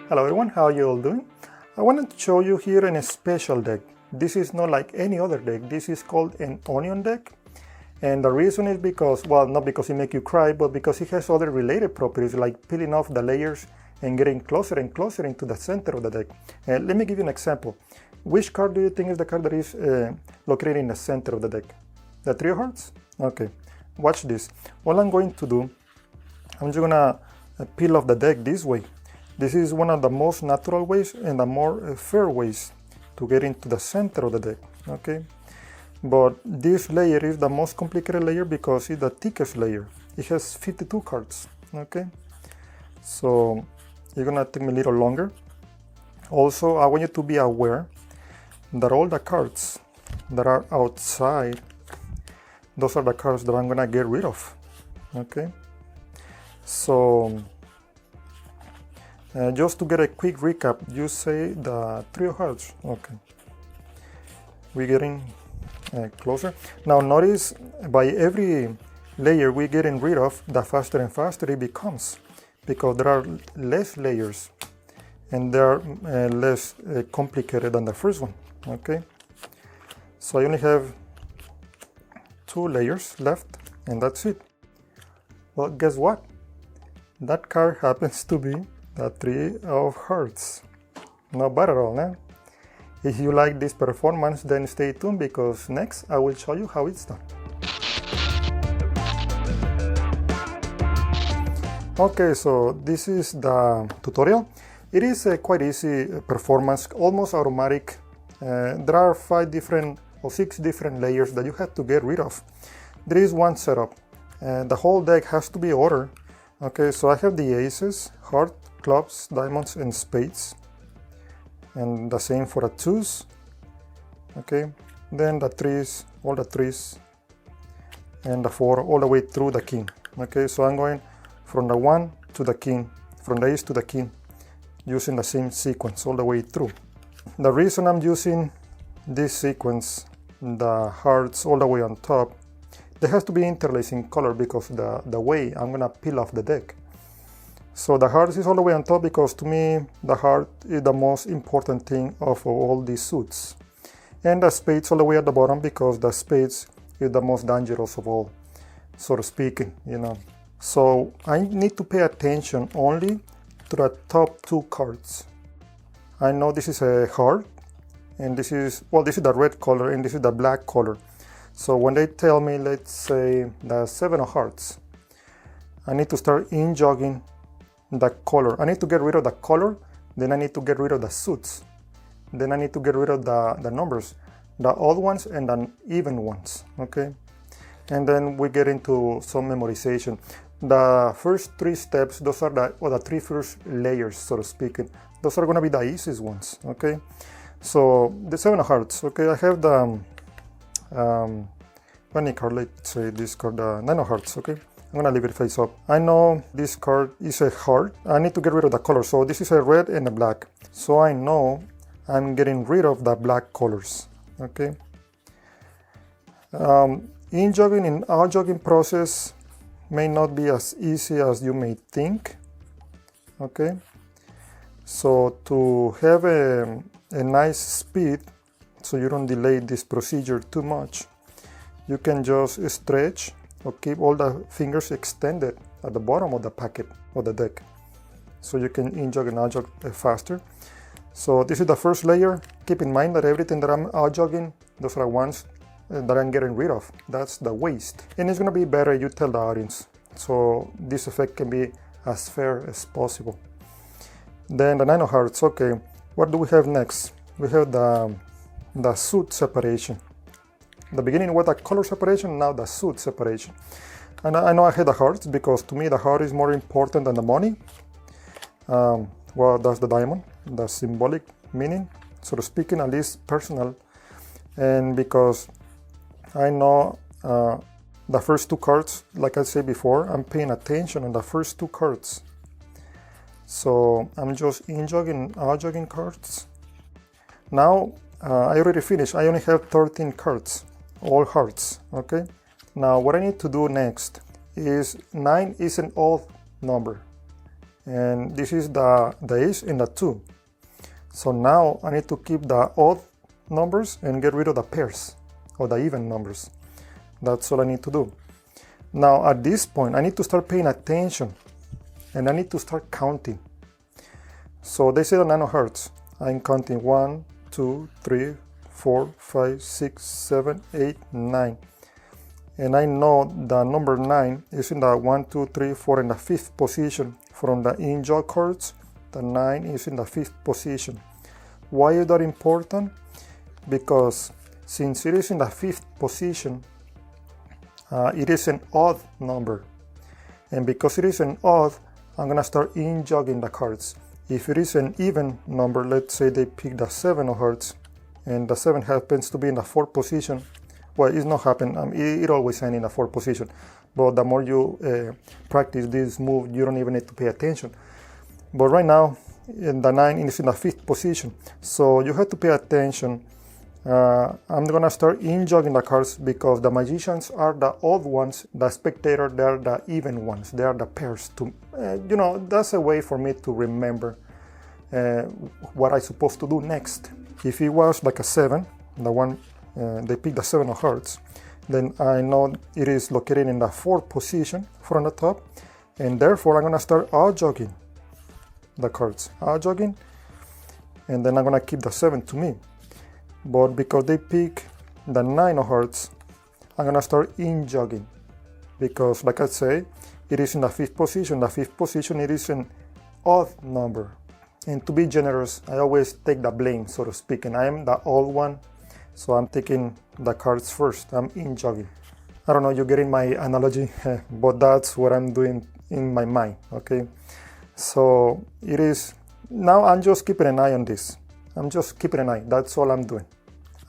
Hello everyone, how are you all doing? I wanted to show you here a special deck. This is not like any other deck. This is called an onion deck. And the reason is because, well, not because it makes you cry, but because it has other related properties like peeling off the layers and getting closer and closer into the center of the deck. Let me give you an example. Which card do you think is the card that is located in the center of the deck? The Three of Hearts? Okay, watch this. All I'm going to do, I'm just gonna peel off the deck this way. This is one of the most natural ways and the more fair ways to get into the center of the deck, okay? But this layer is the most complicated layer because it's the thickest layer. It has 52 cards, okay? So it's gonna take me a little longer. Also, I want you to be aware that all the cards that are outside, those are the cards that I'm gonna get rid of, okay? So, just to get a quick recap, you say the Three of Hearts. Okay, we're getting closer. Now notice by every layer we're getting rid of, the faster and faster it becomes, because there are less layers and they are less complicated than the first one. Okay, so I only have 2 layers left and that's it. Well, guess what? That card happens to be the Three of Hearts. Not bad at all, eh? If you like this performance, then stay tuned because next I will show you how it's done. Okay, so this is the tutorial. It is a quite easy performance, almost automatic. There are 5 different or 6 different layers that you have to get rid of. There is one setup. The whole deck has to be ordered. Okay, so I have the aces, heart, clubs, diamonds, and spades, and the same for the 2s. Okay, then the 3s, all the 3s, and the 4 all the way through the king. Okay, so I'm going from the 1 to the king, from the ace to the king, using the same sequence all the way through. The reason I'm using this sequence, the hearts all the way on top, they have to be interlaced in color because the way I'm gonna peel off the deck. So the heart is all the way on top because to me the heart is the most important thing of all these suits. And the spades all the way at the bottom because the spades is the most dangerous of all, so to speak, you know. So I need to pay attention only to the top 2 cards. I know this is a heart and this is, well, this is the red color and this is the black color. So when they tell me, let's say the 7 of Hearts, I need to start injogging the color. I need to get rid of the color, then I need to get rid of the suits. Then I need to get rid of the numbers, the odd ones and the even ones, okay? And then we get into some memorization. The first 3 steps, those are the 3 first layers, so to speak. Those are gonna be the easiest ones, okay? So the 7 of Hearts, okay, I have the, any card, let's say this card, the 9 of Hearts, okay? I'm gonna leave it face up. I know this card is a heart. I need to get rid of the color. So this is a red and a black. So I know I'm getting rid of the black colors, okay? Injogging and outjogging process may not be as easy as you may think, okay? So to have a nice speed, so you don't delay this procedure too much, you can just stretch or keep all the fingers extended at the bottom of the packet of the deck, so you can injog and outjog faster. So this is the first layer. Keep in mind that everything that I'm outjogging, those are the ones that I'm getting rid of. That's the waste. And it's gonna be better you tell the audience, so this effect can be as fair as possible. Then the 9 of Hearts, okay. What do we have next? We have the suit separation. The beginning was the color separation, now the suit separation. And I know I had the hearts because to me the heart is more important than the money. Well, that's the diamond, the symbolic meaning, so to speak, at least personal. And because I know the first 2 cards, like I said before, I'm paying attention on the first 2 cards. So I'm just injogging, outjogging cards. Now I already finished. I only have 13 cards. All hearts, okay? Now what I need to do next is 9 is an odd number and this is the ace and the 2. So now I need to keep the odd numbers and get rid of the pairs or the even numbers. That's all I need to do. Now at this point I need to start paying attention and I need to start counting. So they say the nanohertz. I'm counting 1, 2, 3, 4, 5, 6, 7, 8, 9. And I know the number 9 is in the 1, 2, 3, 4 in the 5th position. From the injogged hertz, the 9 is in the 5th position. Why is that important? Because since it is in the 5th position, it is an odd number. And because it is an odd, I'm going to start injogging the hertz. If it is an even number, let's say they pick the 7 hertz, and the 7 happens to be in the 4th position, well, it's not happen. It always ends in the 4th position. But the more you practice this move, you don't even need to pay attention. But right now, the 9 is in the 5th position. So you have to pay attention. I'm going to start injogging the cards because the magicians are the odd ones. The spectator, they're the even ones. They are the pairs. That's a way for me to remember what I'm supposed to do next. If it was like a 7, the one they pick the 7 of hearts, then I know it is located in the 4th position from the top, and therefore I'm going to start outjogging the cards. Outjogging, and then I'm going to keep the 7 to me. But because they pick the 9 of hearts, I'm going to start injogging because, like I say, it is in the 5th position. The 5th position, it is an odd number. And to be generous, I always take the blame, so to speak, and I am the odd one. So I'm taking the cards first. I'm injogging. I don't know, you're getting my analogy, but that's what I'm doing in my mind, okay? So it is, now I'm just keeping an eye on this. I'm just keeping an eye, that's all I'm doing.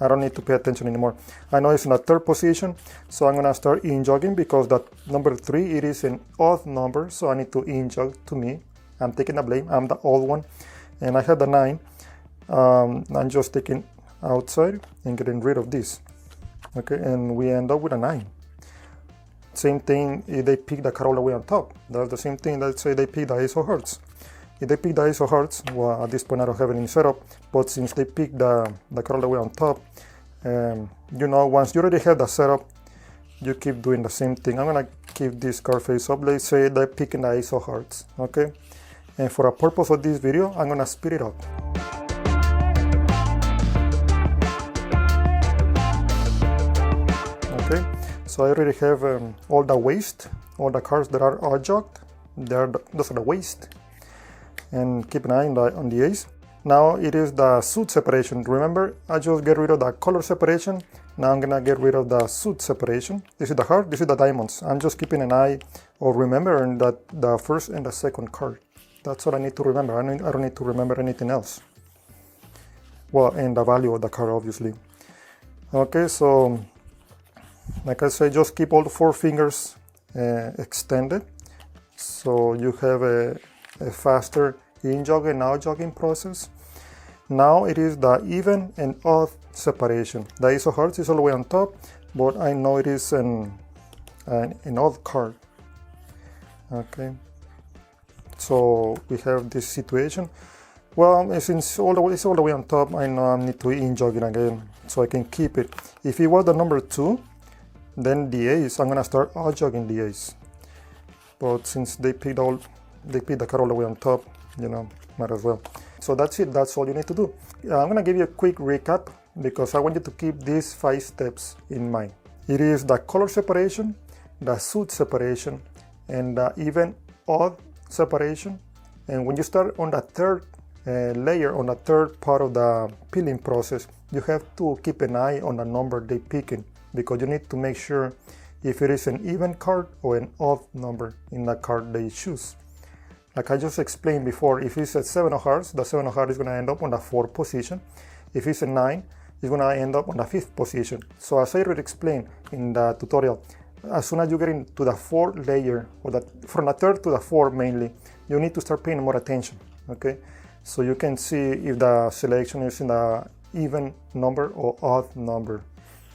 I don't need to pay attention anymore. I know it's in the 3rd position, so I'm gonna start injogging because that number 3, it is an odd number, so I need to injog to me. I'm taking the blame, I'm the odd one. And I had the 9, I'm just taking outside and getting rid of this, okay, and we end up with a 9. Same thing if they pick the card all the way on top. That's the same thing. Let's say they pick the ace of hearts. If they pick the ace of hearts, well, at this point I don't have any setup, but since they pick the card all the way on top, once you already have the setup, you keep doing the same thing. I'm gonna keep this card face up. Let's say they're picking the ace of hearts, okay, and for the purpose of this video, I'm gonna speed it up. Okay, so I already have all the waste, all the cards that are outjogged. Those are the waste. And keep an eye on the ace. Now it is the suit separation. Remember, I just get rid of the color separation. Now I'm gonna get rid of the suit separation. This is the heart, this is the diamonds. I'm just keeping an eye or remembering that the 1st and the 2nd card. That's all I need to remember. I don't need to remember anything else. Well, and the value of the card, obviously. Okay, so like I say, just keep all the 4 fingers extended, so you have a faster injogging and outjogging process. Now it is the even and odd separation. The ace of hearts is all the way on top, but I know it is an odd card. Okay, so we have this situation. Well, since it's all the way on top, I know I need to injog it again, so I can keep it. If it was the number 2, then the ace, I'm gonna start outjogging the ace. But since they picked the card all the way on top, might as well. So that's it, that's all you need to do. I'm gonna give you a quick recap because I want you to keep these 5 steps in mind. It is the color separation, the suit separation, and the even odd separation. And when you start on the 3rd layer, on the 3rd part of the peeling process, you have to keep an eye on the number they picking, because you need to make sure if it is an even card or an odd number in the card they choose. Like I just explained before, if it's a 7 of hearts, the 7 of hearts is going to end up on the 4th position. If it's a 9, it's going to end up on the 5th position. So as I already explained in the tutorial, as soon as you get into the 4th layer, or from the 3rd to the 4th mainly, you need to start paying more attention, okay? So you can see if the selection is in the even number or odd number.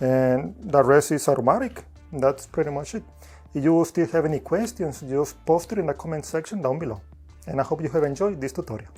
And the rest is automatic. That's pretty much it. If you still have any questions, just post it in the comment section down below. and I hope you have enjoyed this tutorial.